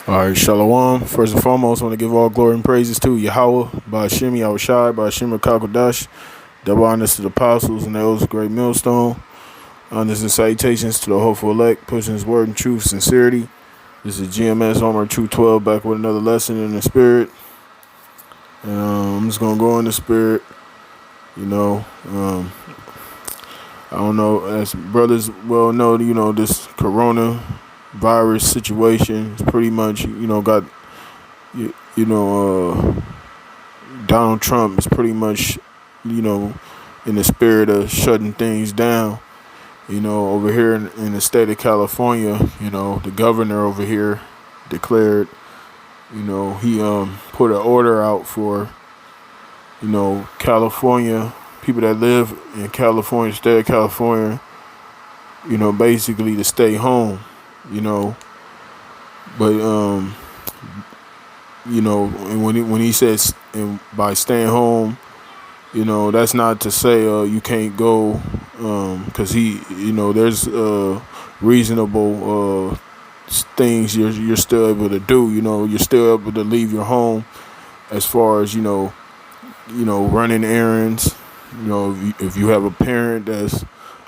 All right, Shalom. First and foremost, I want to give all glory and praises to YAHAWAH, YAHAWASHI, Rawchaa Qadash. Double honors to the apostles and the elders of great millstone. Honors and salutations to the hopeful elect, pushing his word in truth, sincerity. This is GMS Homer 212 back with another lesson in the spirit. And I'm just going to go in the spirit. I don't know, as brothers well know, this coronavirus situation is pretty much, got, Donald Trump is pretty much, in the spirit of shutting things down. Over here in the state of California, the governor over here declared, he put an order out for, California, people that live in California, state of California, basically to stay home, but and when he says, and by staying home, that's not to say you can't go, because there's reasonable things you're still able to do. You're still able to leave your home, as far as running errands. If you have a parent that's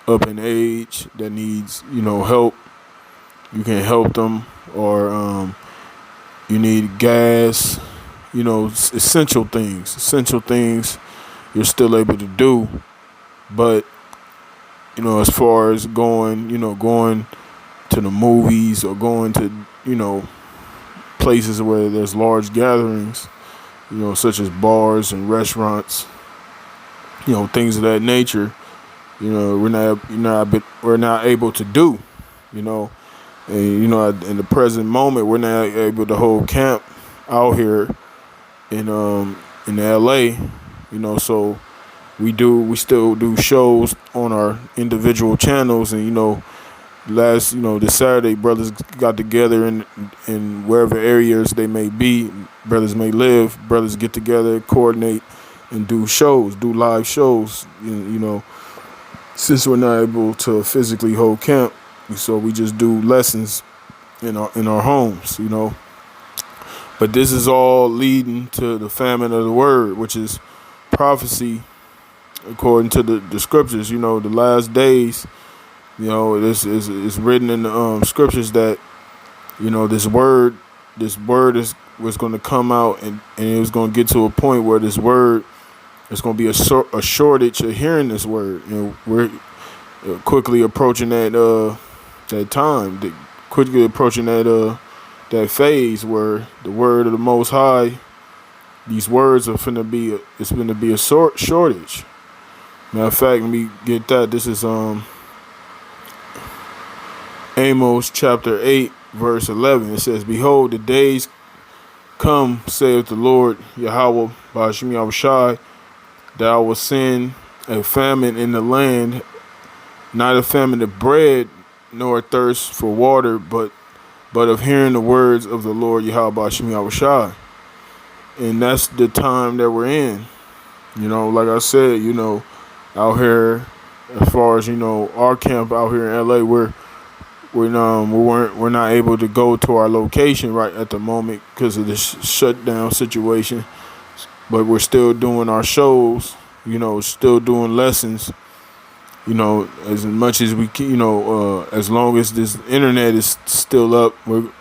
up in age that needs help, you can help them, or you need gas. Essential things you're still able to do. But as far as going to the movies, or going to places where there's large gatherings, such as bars and restaurants, things of that nature, we're not able to do, and in the present moment, we're not able to hold camp out here in LA, so we still do shows on our individual channels. And this Saturday, brothers got together in wherever areas they may be, brothers may live, brothers get together, coordinate, and do live shows, since we're not able to physically hold camp. So we just do lessons in our homes, But this is all leading to the famine of the word, which is prophecy, according to the scriptures. The last days, this is written in the scriptures that this word was going to come out, and it was going to get to a point where this word, there's going to be a shortage of hearing this word. We're quickly approaching that time, quickly approaching that phase where the word of the Most High, these words are finna be it's going to be a shortage. Matter of fact, let me get that. This is Amos chapter 8, verse 11. It says, "Behold, the days come, saith the Lord Yahawah, YAHAWASHI, that I will send a famine in the land, not a famine of bread, nor a thirst for water, but of hearing the words of the Lord YAHAWASHI." And that's the time that we're in. Like I said, out here, as far as our camp out here in LA, we're not able to go to our location right at the moment because of this shutdown situation. But we're still doing our shows, still doing lessons, as much as we can, as long as this internet is still up, we're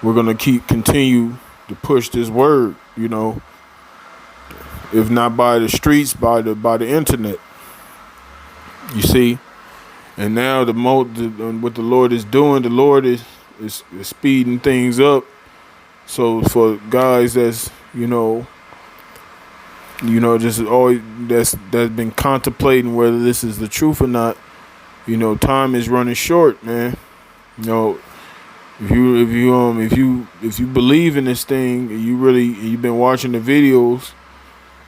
gonna continue to push this word, if not by the streets, by the internet. You see, and now what the Lord is doing, the Lord is speeding things up. So for guys that's just always that's been contemplating whether this is the truth or not, time is running short, man. If you believe in this thing, and you've been watching the videos,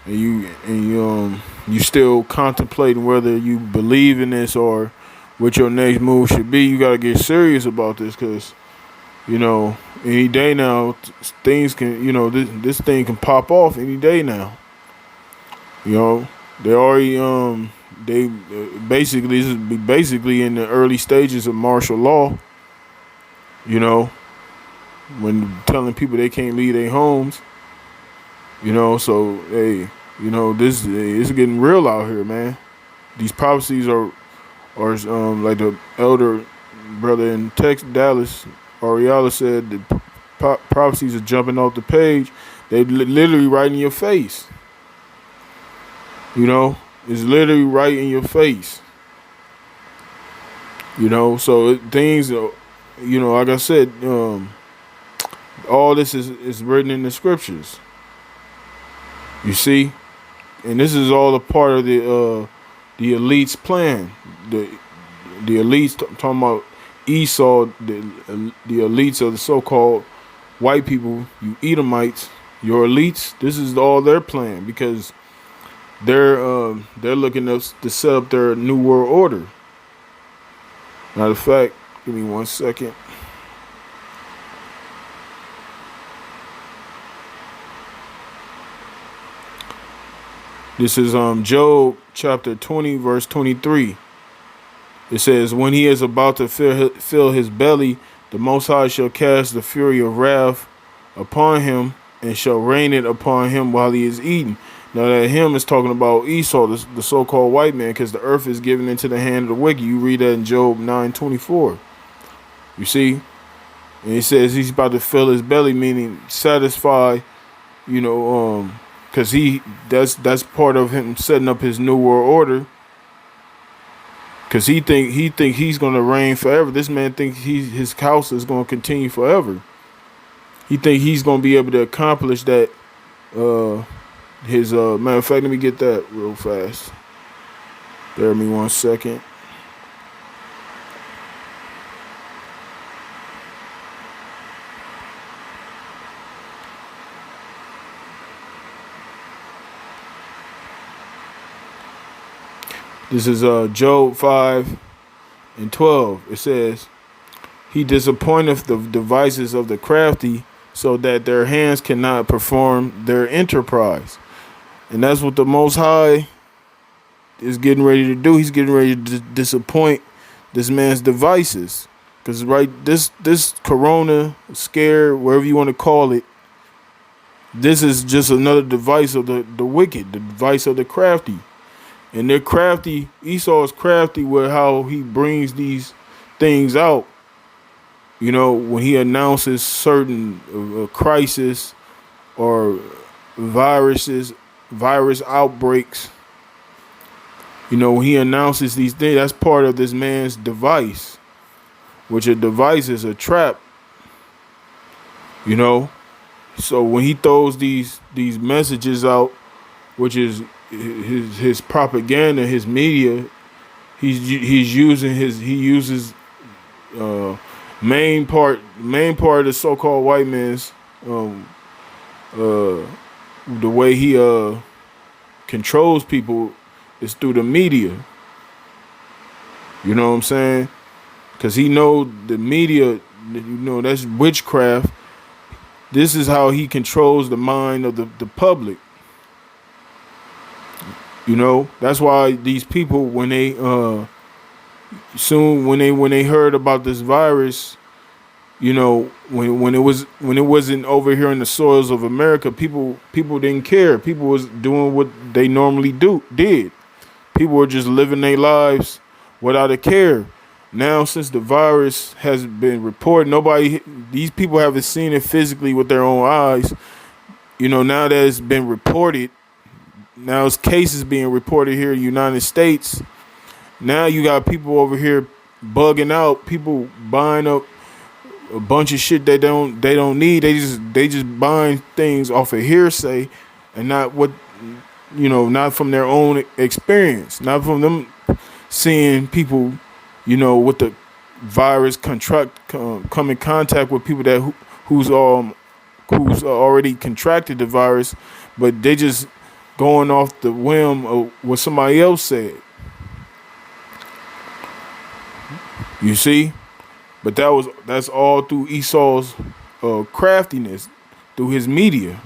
and you still contemplating whether you believe in this or what your next move should be, you gotta get serious about this, because any day now things can this thing can pop off any day now. They already they basically, this is basically in the early stages of martial law. when telling people they can't leave their homes. You know, so hey, you know, this it's getting real out here, man. These prophecies are like the elder brother in Texas, Dallas, Ariella said, the prophecies are jumping off the page. They literally right in your face. You know, it's literally right in your face. You know, so things, you know, like I said, all this is written in the scriptures. You see, and this is all a part of the elite's plan. The elites talking about Esau, the elites of the so-called white people, you Edomites, your elites. This is all their plan because they're looking to set up their new world order. Matter of fact, give me 1 second. This is Job chapter 20 verse 23. It says, when he is about to fill his belly, the Most High shall cast the fury of wrath upon him and shall rain it upon him while he is eating. Now that him is talking about Esau, the so-called white man, because the earth is given into the hand of the wicked. You read that in Job 9:24. You see? And he says he's about to fill his belly, meaning satisfy, you know, because that's part of him setting up his new world order. Because he think he's gonna reign forever. This man thinks his house is gonna continue forever. He think he's gonna be able to accomplish that. His matter of fact, let me get that real fast. Bear me 1 second. This is Job 5:12. It says, he disappointeth the devices of the crafty, so that their hands cannot perform their enterprise. And that's what the Most High is getting ready to do. He's getting ready to disappoint this man's devices. Because this corona scare, whatever you want to call it, this is just another device of the wicked, the device of the crafty. And they're crafty. Esau is crafty with how he brings these things out. You know, when he announces certain crisis or virus outbreaks, you know, when he announces these things, that's part of this man's device, which a device is a trap, you know. So when he throws these messages out, which is his propaganda, his media, he uses main part of the so-called white man's the way he controls people is through the media. You know what I'm saying? Because he know the media, you know, that's witchcraft. This is how he controls the mind of the public. You know, that's why these people, when they when they heard about this virus, you know, when it wasn't over here in the soils of America, people didn't care. People was doing what they normally did. People were just living their lives without a care. Now, since the virus has been reported, these people haven't seen it physically with their own eyes. You know, now that it's been reported, now it's cases being reported here in the United States. Now you got people over here bugging out, people buying up a bunch of shit they don't need. They just buying things off of hearsay and not what, you know, not from their own experience, not from them seeing people, you know, with the virus come in contact with people that who's already contracted the virus, but they just going off the whim of what somebody else said. You see? But that's all through Esau's craftiness, through his media.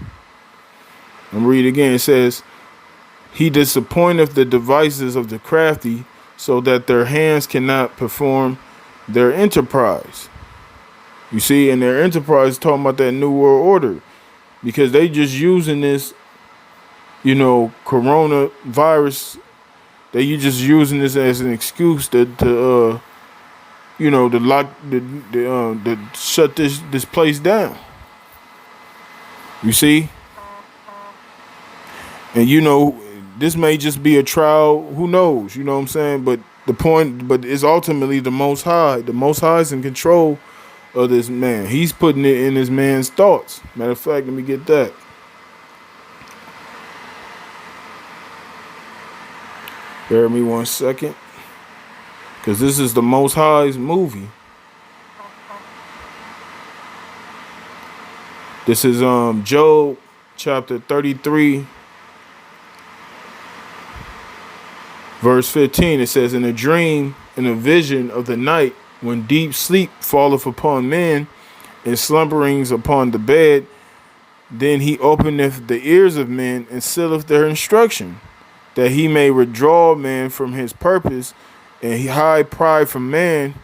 I'm read again. It says, he disappointeth the devices of the crafty, so that their hands cannot perform their enterprise. You see, and their enterprise is talking about that new world order, because they just using this, coronavirus. You just using this as an excuse to lock to shut this place down. You see, and this may just be a trial. Who knows? You know what I'm saying? But it's ultimately the Most High. The Most High is in control of this man. He's putting it in this man's thoughts. Matter of fact, let me get that. Bear me 1 second, because this is the Most High's movie. This is Job chapter 33, verse 15. It says, "In a dream, in a vision of the night, when deep sleep falleth upon men, and slumberings upon the bed, then he openeth the ears of men, and sealeth their instruction, that he may withdraw man from his purpose, and he hide pride from man,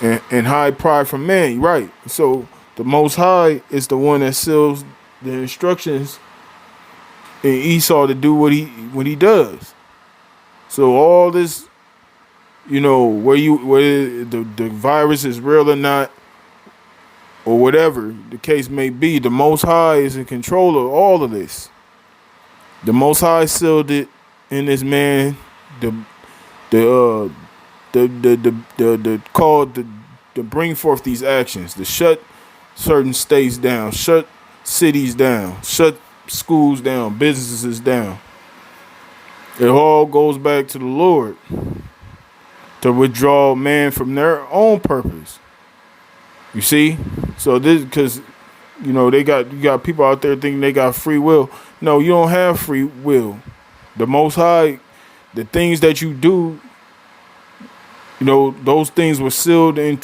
and hide pride from man." Right. So the Most High is the one that seals the instructions in Esau to do what he does. So all this, whether the virus is real or not, or whatever the case may be, the Most High is in control of all of this. The Most High sealed it in this man. The called to bring forth these actions, to shut certain states down, shut cities down, shut schools down, businesses down. It all goes back to the Lord to withdraw man from their own purpose. You see? So this, because you got people out there thinking they got free will. No, you don't have free will. The Most High, the things that you do, those things were sealed in.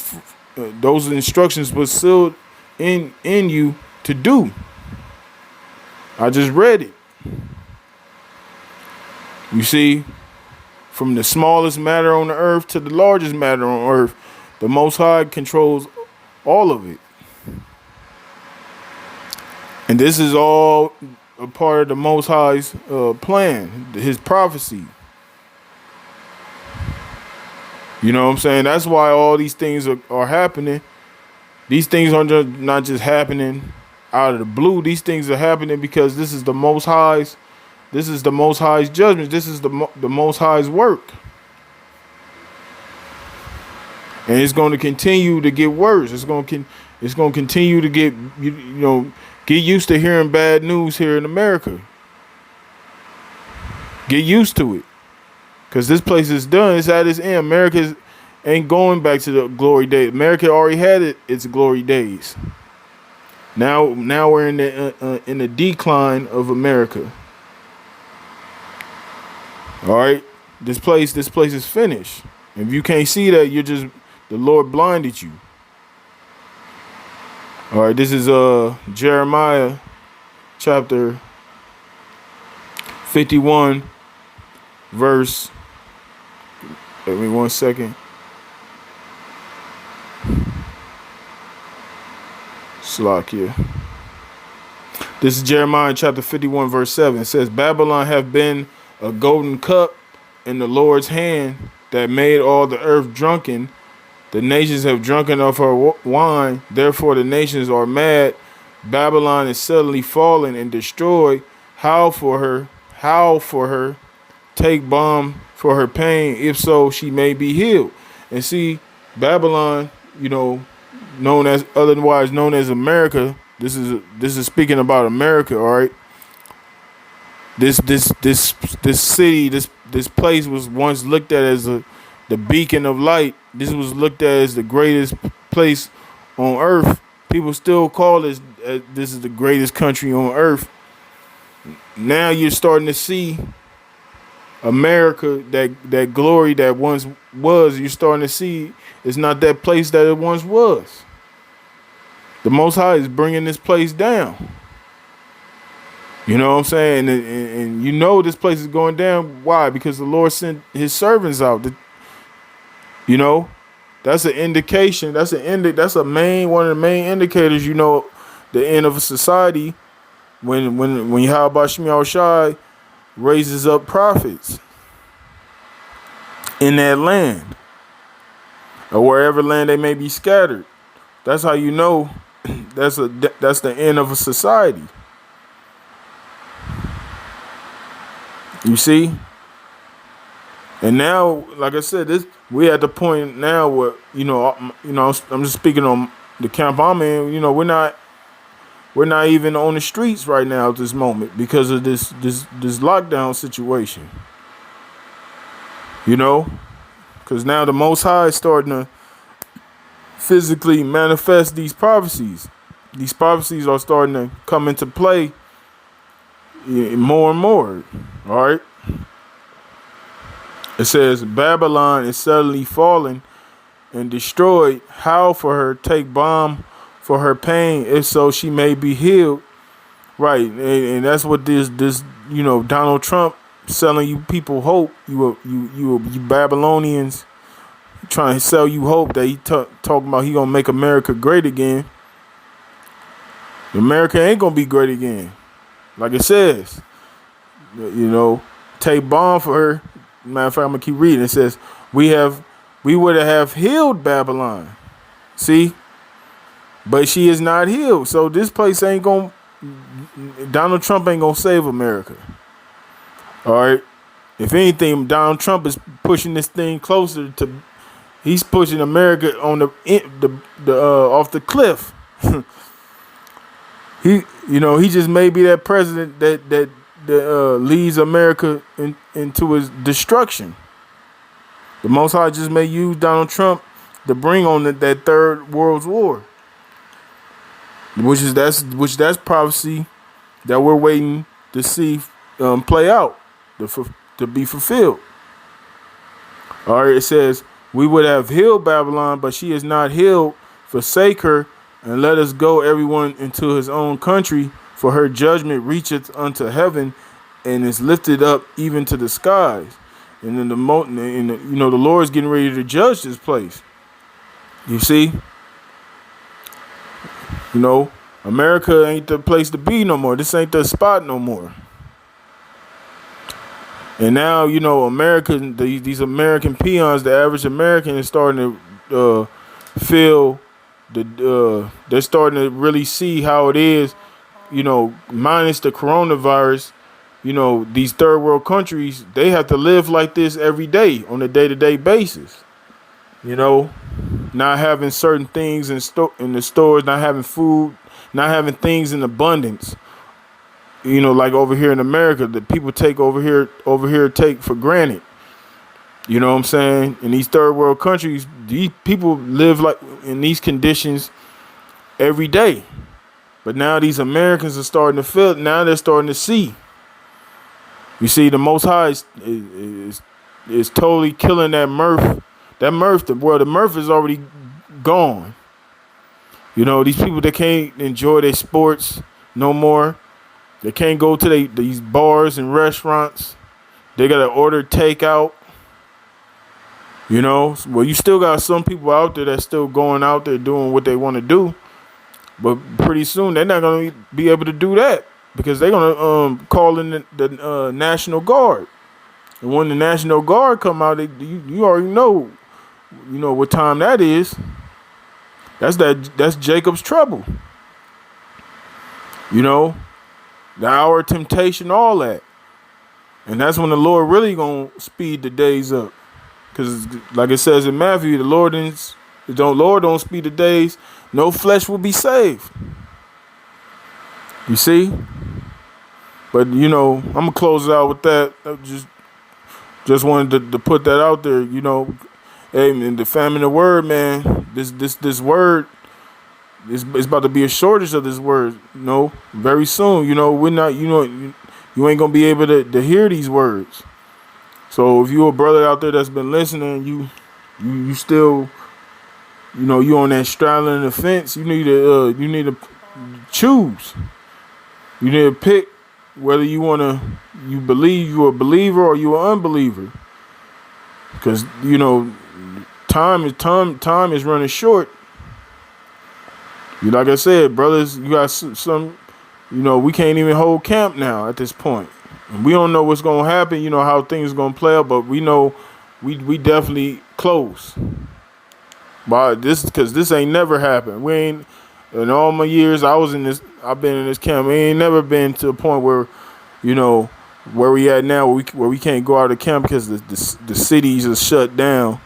Those instructions were sealed in you to do. I just read it. You see, from the smallest matter on the earth to the largest matter on earth, the Most High controls all of it. And this is all a part of the Most High's plan, his prophecy. You know what I'm saying? That's why all these things are happening. These things are not just happening out of the blue. These things are happening because this is the Most High's. This is the Most High's judgment. This is the Most High's work. And it's going to continue to get worse. It's going to continue to get, get used to hearing bad news here in America. Get used to it. Because this place is done. It's at its end. America ain't going back to the glory days. America already had its glory days. Now we're in the decline of America. All right, this place is finished. If you can't see that, the Lord blinded you. All right, this is Jeremiah chapter 51, verse. Give me 1 second. Slakia. This is Jeremiah chapter 51, verse 7. It says, "Babylon hath been a golden cup in the Lord's hand, that made all the earth drunken. The nations have drunken of her wine. Therefore the nations are mad. Babylon is suddenly fallen and destroyed. Howl for her. Howl for her. Take balm for her pain. If so, she may be healed." And see, Babylon, otherwise known as America. This is speaking about America, all right? This city, this place was once looked at as the beacon of light. This was looked at as the greatest place on earth. People still call this is the greatest country on earth. Now you're starting to see America, that glory that once was. You're starting to see it's not that place that it once was. The Most High is bringing this place down. You know what I'm saying? And this place is going down. Why? Because the Lord sent his servants out. That's that's an indication. That's one of the main indicators. You know, the end of a society when YAHAWASHI raises up prophets in that land or wherever land they may be scattered. That's how you know that's the end of a society. You see? And now, like I said, we at the point now where I'm just speaking on the camp I'm in. You know, we're not even on the streets right now at this moment because of this lockdown situation. You know, because now the Most High is starting to physically manifest these prophecies. These prophecies are starting to come into play more and more. All right. It says, Babylon is suddenly fallen and destroyed. Howl for her, take balm for her pain, if so she may be healed. Right, and that's what this Donald Trump selling you people hope. You Babylonians trying to sell you hope that he talking about he gonna make America great again. America ain't gonna be great again. Like it says, take balm for her. Matter of fact, I'm gonna keep reading. It says, we would have healed Babylon. See? But she is not healed. So this place ain't gonna, Donald Trump ain't gonna save America. All right. If anything, Donald Trump is pushing this thing closer to, he's pushing America on the off the cliff. He just may be that president that leads America into his destruction. The Most High just may use Donald Trump to bring on that third world war, which that's prophecy that we're waiting to see play out to be fulfilled. All right, it says, we would have healed Babylon, but she is not healed. Forsake her, and let us go everyone into his own country, for her judgment reacheth unto heaven, and is lifted up even to the skies. And then the Lord's getting ready to judge this place. You see? America ain't the place to be no more. This ain't the spot no more. And now, these American peons, the average American is starting to feel they're starting to really see how it is, minus the coronavirus. These third world countries, they have to live like this every day on a day-to-day basis. Not having certain things in the stores, not having food, not having things in abundance. Like over here in America, that people take over here take for granted. You know what I'm saying? In these third world countries, these people live like in these conditions every day. But now these Americans are starting to feel it. Now they're starting to see. You see, the Most High is totally killing that mirth. That mirth, the mirth is already gone. These people, they can't enjoy their sports no more. They can't go to these bars and restaurants. They got to order takeout. Well, you still got some people out there that's still going out there doing what they want to do. But pretty soon, they're not going to be able to do that because they're going to call in the National Guard. And when the National Guard come out, you already know what time that is. That's Jacob's trouble. The hour of temptation, all that. And that's when the Lord really gonna speed the days up. Because like it says in Matthew, the Lord don't speed the days, no flesh will be saved. You see? But I'm gonna close it out with that. I just wanted to put that out there, Hey, in the famine of word, man, this word, it's about to be a shortage of this word, very soon. We're not, you ain't gonna be able to hear these words. So if you're a brother out there that's been listening, you still, you on that straddling the fence, you need to choose. You need to pick whether you believe you're a believer or you're an unbeliever. Because, time is running short. Like I said, brothers, you got some, we can't even hold camp now at this point. And we don't know what's going to happen, how things are going to play out, but we know we definitely close. But because this ain't never happened. We ain't, in all my years I've been in this camp, we ain't never been to a point where, where we at now, where we can't go out of camp because the cities are shut down.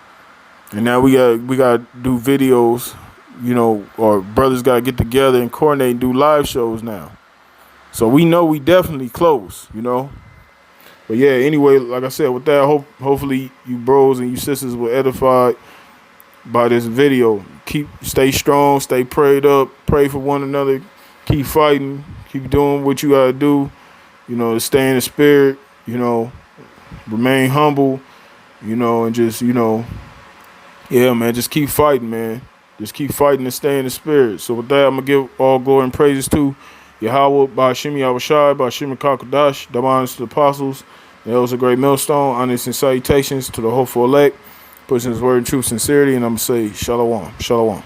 And now we got to do videos, or brothers got to get together and coordinate and do live shows now. So we know we definitely close, But yeah, anyway, like I said, with that, hopefully you bros and you sisters were edified by this video. Stay strong, stay prayed up, pray for one another, keep fighting, keep doing what you got to do, to stay in the spirit, remain humble, and just, yeah, man, just keep fighting, man. Just keep fighting and stay in the spirit. So with that, I'm going to give all glory and praises to YAHAWAH, YAHAWASHI, Rawchaa Qadash, double honors to the apostles. That was a great millstone. Honors and salutations to the hopeful elect. Pushing his word in true sincerity. And I'm going to say, Shalom. Shalom.